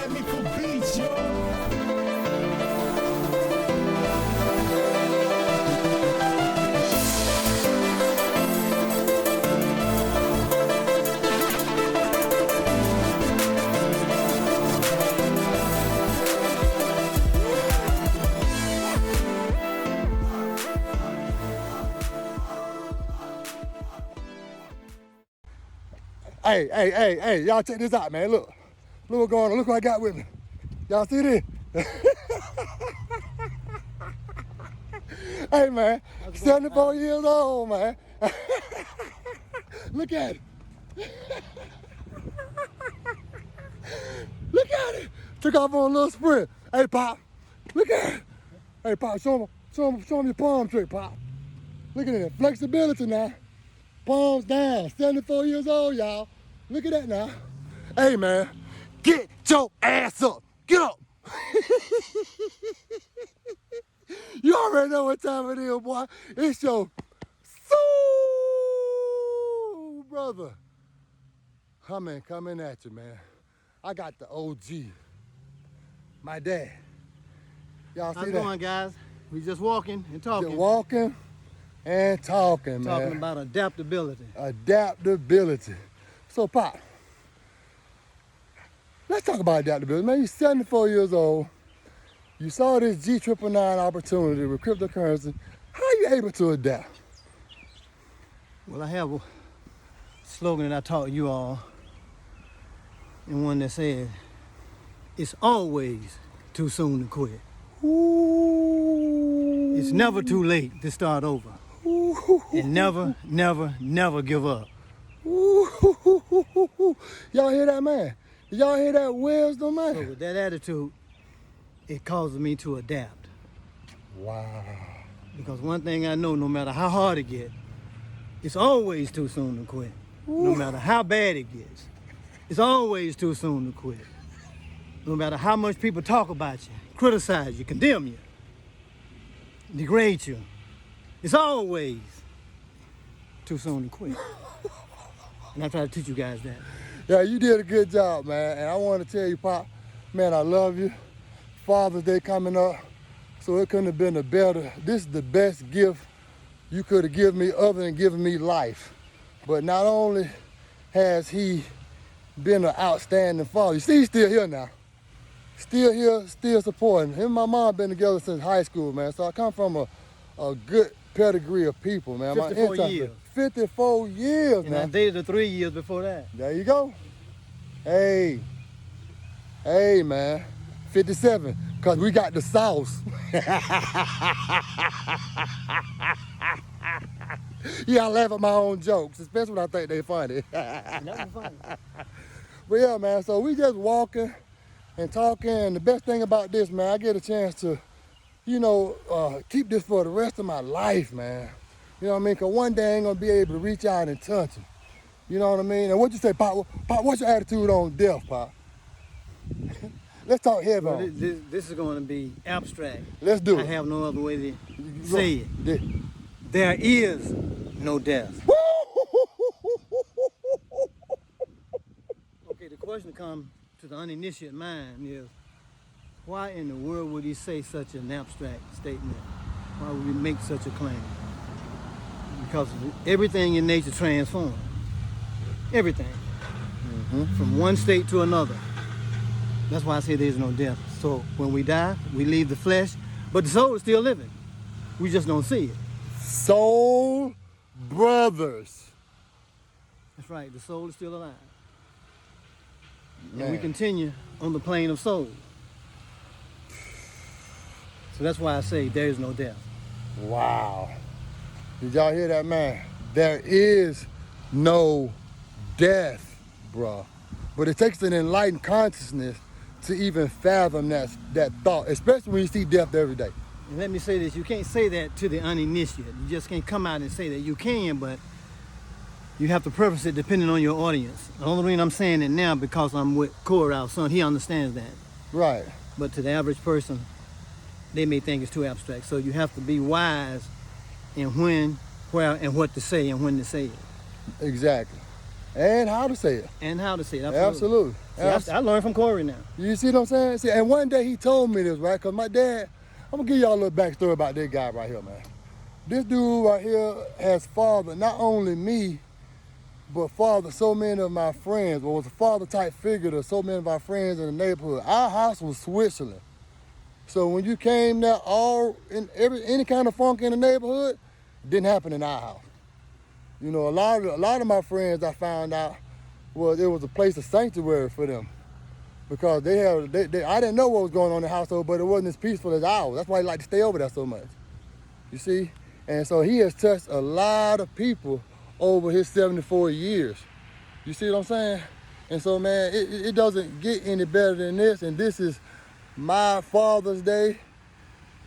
Miami for beach, yo. Hey, y'all check this out, man. Look what's going on. Look what I got with me. Y'all see this? Hey, man, 74 years old, man. Look at it. Look at it. Took off on a little sprint. Hey, Pop, look at it. Hey, Pop, show him your palm trick, Pop. Look at it, flexibility now. Palms down, 74 years old, y'all. Look at that now. Hey, man, get your ass up. Get up. You already know what time it is, boy. It's your soul brother. Coming at you, man. I got the OG, my dad. Y'all see How's it that? going, guys? We just walking and talking. Just walking and talking, man. Talking about adaptability. Adaptability. So, Pop, let's talk about adaptability. Man, you're 74 years old. You saw this G999 opportunity with cryptocurrency. How are you able to adapt? Well, I have a slogan that I taught you all, and one that says, it's always too soon to quit. Ooh. It's never too late to start over. Ooh. And never, never, never give up. Ooh. Y'all hear that, man? Did y'all hear that wisdom, man? So with that attitude, it causes me to adapt. Wow. Because one thing I know, no matter how hard it gets, it's always too soon to quit. Ooh. No matter how bad it gets, it's always too soon to quit. No matter how much people talk about you, criticize you, condemn you, degrade you, it's always too soon to quit. And I try to teach you guys that. Yeah, you did a good job, man. And I want to tell you, Pop, man, I love you. Father's Day coming up, so it couldn't have been a better. This is the best gift you could have given me other than giving me life. But not only has he been an outstanding father, you see he's still here now. Still here, still supporting. Him and my mom been together since high school, man. So I come from a good pedigree of people, man. 54 years. 54 years, And man. I dated her 3 years before that. There you go. Hey, man. 57, because we got the sauce. Yeah, I laugh at my own jokes, especially when I think they're funny. And that was funny. But yeah, man, so we just walking and talking. And the best thing about this, man, I get a chance to, keep this for the rest of my life, man. You know what I mean? Because one day I ain't going to be able to reach out and touch him. You know what I mean? And what you say, Pop, what's your attitude on death, Pop? Let's talk heavy Well, on. this is going to be abstract. Let's do it. I have no other way to say it. Yeah. There is no death. Okay, the question comes to the uninitiated mind is, why in the world would he say such an abstract statement? Why would he make such a claim? Because everything in nature transforms. Everything. Mm-hmm. From one state to another. That's why I say there's no death. So when we die, we leave the flesh, but the soul is still living. We just don't see it. Soul brothers. That's right, the soul is still alive. Man. And we continue on the plane of soul. So that's why I say there is no death. Wow. Did y'all hear that, man? There is no death, bruh. But it takes an enlightened consciousness to even fathom that thought, especially when you see death every day. And let me say this, you can't say that to the uninitiated. You just can't come out and say that. You can, but you have to preface it depending on your audience. The only reason I'm saying it now because I'm with Corey, our son, he understands that. Right. But to the average person, they may think it's too abstract. So you have to be wise in when, where, and what to say and when to say it. Exactly. and how to say it. And how to say it. Absolutely. See, I learned from Corey now. You see what I'm saying? See, and one day he told me this, right? Because my dad, I'm going to give y'all a little backstory about this guy right here, man. This dude right here has fathered not only me, but fathered so many of my friends, or was a father type figure to so many of our friends in the neighborhood. Our house was Switzerland. So when you came there, any kind of funk in the neighborhood, didn't happen in our house. You know, a lot of my friends, I found out, it was a place of sanctuary for them, because I didn't know what was going on in the household, but it wasn't as peaceful as ours. That's why he liked to stay over there so much. You see, and so he has touched a lot of people over his 74 years. You see what I'm saying? And so, man, it doesn't get any better than this. And this is my Father's Day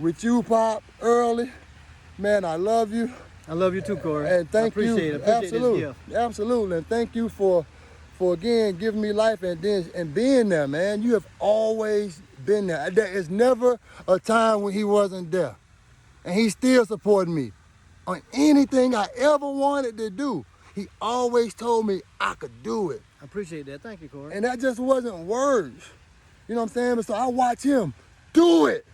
with you, Pop, early. Man, I love you. I love you too, Corey. And thank you. I appreciate this gift. Absolutely. And thank you for again giving me life and being there, man. You have always been there. There is never a time when he wasn't there. And he still supported me on anything I ever wanted to do. He always told me I could do it. I appreciate that. Thank you, Corey. And that just wasn't words. You know what I'm saying? So I watch him do it.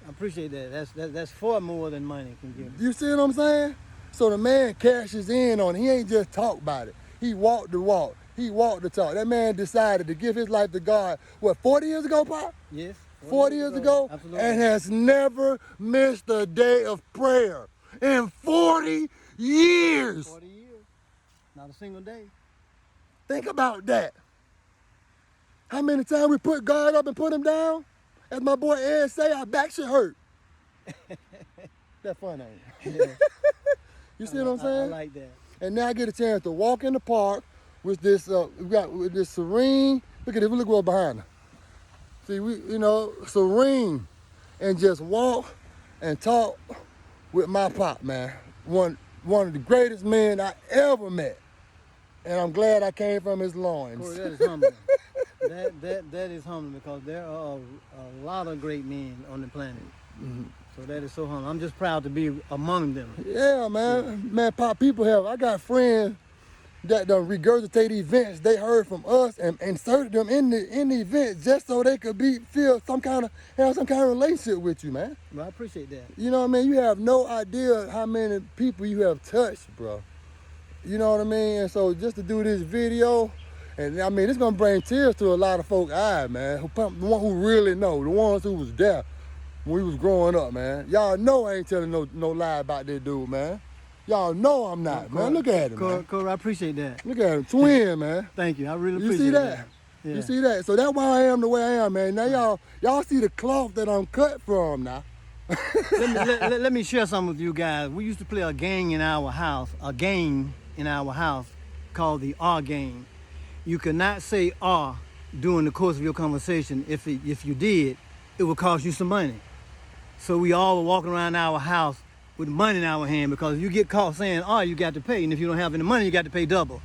I appreciate that. That's far more than money can give. You see what I'm saying? So the man cashes in on it. He ain't just talk about it. He walked the walk. He walked the talk. That man decided to give his life to God, what, 40 years ago, Pop? Yes. 40 years ago? Absolutely. And has never missed a day of prayer in 40 years. 40 years. Not a single day. Think about that. How many times we put God up and put him down? As my boy Ed say, our back should hurt. That fun, ain't it? Yeah. You see what I'm saying? I like that. And now I get a chance to walk in the park with this, with this serene, look at it, look what's behind her. See, serene, and just walk and talk with my pop, man. One of the greatest men I ever met. And I'm glad I came from his loins. Corey, that is humbling. that is humbling, because there are a lot of great men on the planet. Mm-hmm. So that is so humbling. I'm just proud to be among them. Yeah, man. Yeah. Man, Pop, I got friends that regurgitate events they heard from us and inserted them in the event just so they could have some kind of relationship with you, man. Well, I appreciate that. You know what I mean? You have no idea how many people you have touched, bro. You know what I mean? And so just to do this video, and I mean, it's gonna bring tears to a lot of folks' eyes, man. The one who really know, the ones who was there when we was growing up, man. Y'all know I ain't telling no lie about this dude, man. Y'all know I'm not, man. Look at him, man. Corey, I appreciate that. Look at him, twin, man. Thank you. I really appreciate it. You see that? Yeah. You see that? So that's why I am the way I am, man. Now y'all see the cloth that I'm cut from now. let me share something with you guys. We used to play a game in our house called the R game. You could not say R during the course of your conversation. If you did, it would cost you some money. So we all were walking around our house with money in our hand, because if you get caught saying R, you got to pay. And if you don't have any money, you got to pay double.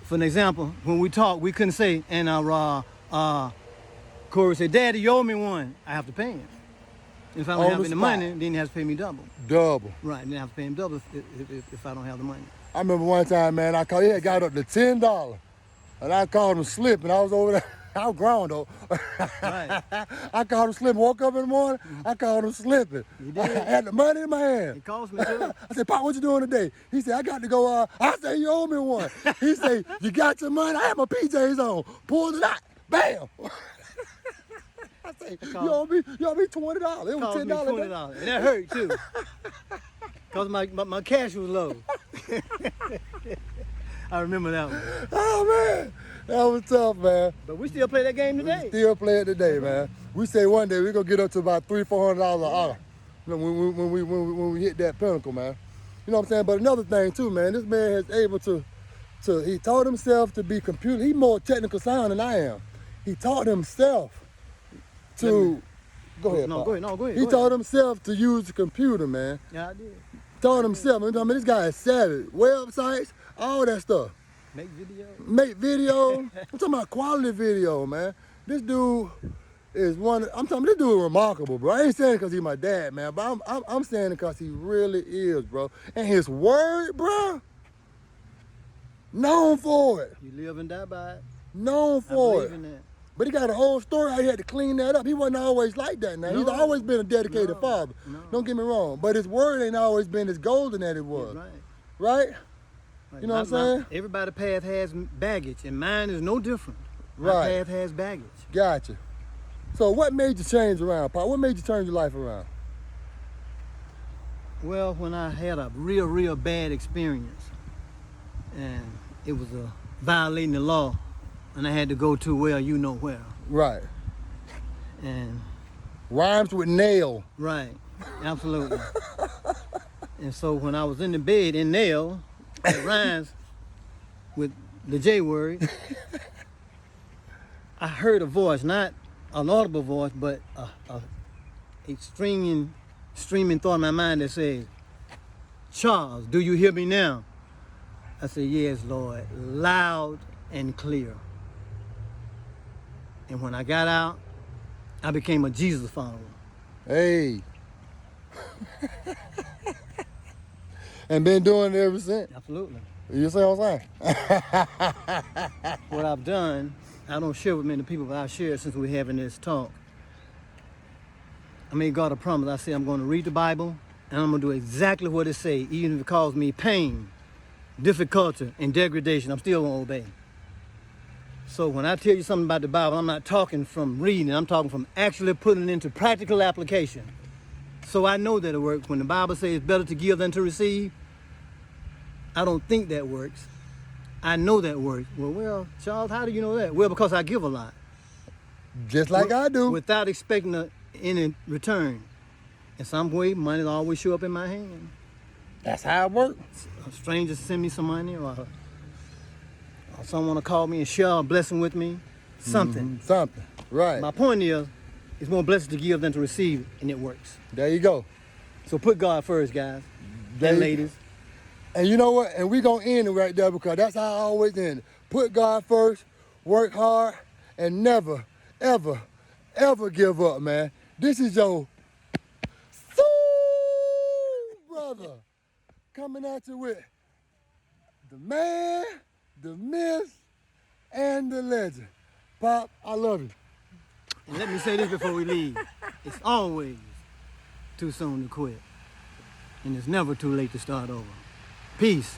For an example, when we talk, we couldn't say, and Corey said, Daddy, you owe me one. I have to pay him. If I don't have any money, then he has to pay me double. Double. Right, then I have to pay him double if I don't have the money. I remember one time, man, he had got up to $10, and I called him slipping. I was over there. I was grown, though. Right. I called him slipping. Woke up in the morning, I called him slipping. You did? I had the money in my hand. It cost me, too. I said, Pop, what you doing today? He said, I got to go. I said, you owe me one. He said, you got your money? I had my PJs on. Pulled it out. Bam. I said, you owe me $20. It was $10. $20. And that hurt, too. Because my cash was low. I remember that one. Oh, man. That was tough, man. But we still play that game today. We still play it today, man. We say one day we're going to get up to about $300-400 an hour when we hit that pinnacle, man. You know what I'm saying? But another thing, too, man, this man is able to he taught himself to be computer. He's more technical sound than I am. He taught himself to... Go ahead, No, Pop. go ahead. No, go ahead. He taught himself to use the computer, man. Yeah, I did. Taught himself. I mean, this guy is savage. Websites, all that stuff. Make video. I'm talking about quality video, man. This dude is this dude is remarkable, bro. I ain't saying it because he's my dad, man, but I'm saying it because he really is, bro. And his word, bro, Known for it. You live and die by it. Known I for believe it. in that. But he got a whole story how he had to clean that up. He wasn't always like that now. He's No. always been a dedicated No. father. No. Don't get me wrong. But his word ain't always been as golden as it was. Right. Right? Right. You know what I'm saying? Everybody's path has baggage, and mine is no different. My Right. path has baggage. Gotcha. So what made you change around, Pop? What made you turn your life around? Well, when I had a real bad experience, and it was violating the law, and I had to go to, well, you know where. Right. And Rhymes with nail. right, absolutely. And so when I was in the bed in nail, it rhymes with the J word. I heard a voice, not an audible voice, but a streaming thought in my mind that says, "Charles, do you hear me now?" I said, "Yes, Lord," loud and clear. And when I got out, I became a Jesus follower. Hey. And been doing it ever since. Absolutely. You see what I'm saying? What I've done, I don't share with many people, but I've shared since we're having this talk. I made God a promise. I said I'm going to read the Bible, and I'm going to do exactly what it says, even if it causes me pain, difficulty, and degradation. I'm still going to obey. So when I tell you something about the Bible, I'm not talking from reading. I'm talking from actually putting it into practical application. So I know that it works. When the Bible says it's better to give than to receive, I don't think that works. I know that works. Well, Charles, how do you know that? Well, because I give a lot. Just like I do. Without expecting any return. In some way, money will always show up in my hand. That's how it works. A stranger send me some money, or someone will call me and share a blessing with me. Something. Something. Right. My point is, it's more blessed to give than to receive, and it works. There you go. So put God first, guys There and you- ladies. And you know what? And we going to end it right there because that's how I always end it. Put God first, work hard, and never, ever, ever give up, man. This is your soul brother coming at you with the man, the myth, and the legend. Pop, I love you. And let me say this before we leave. It's always too soon to quit. And it's never too late to start over. Peace.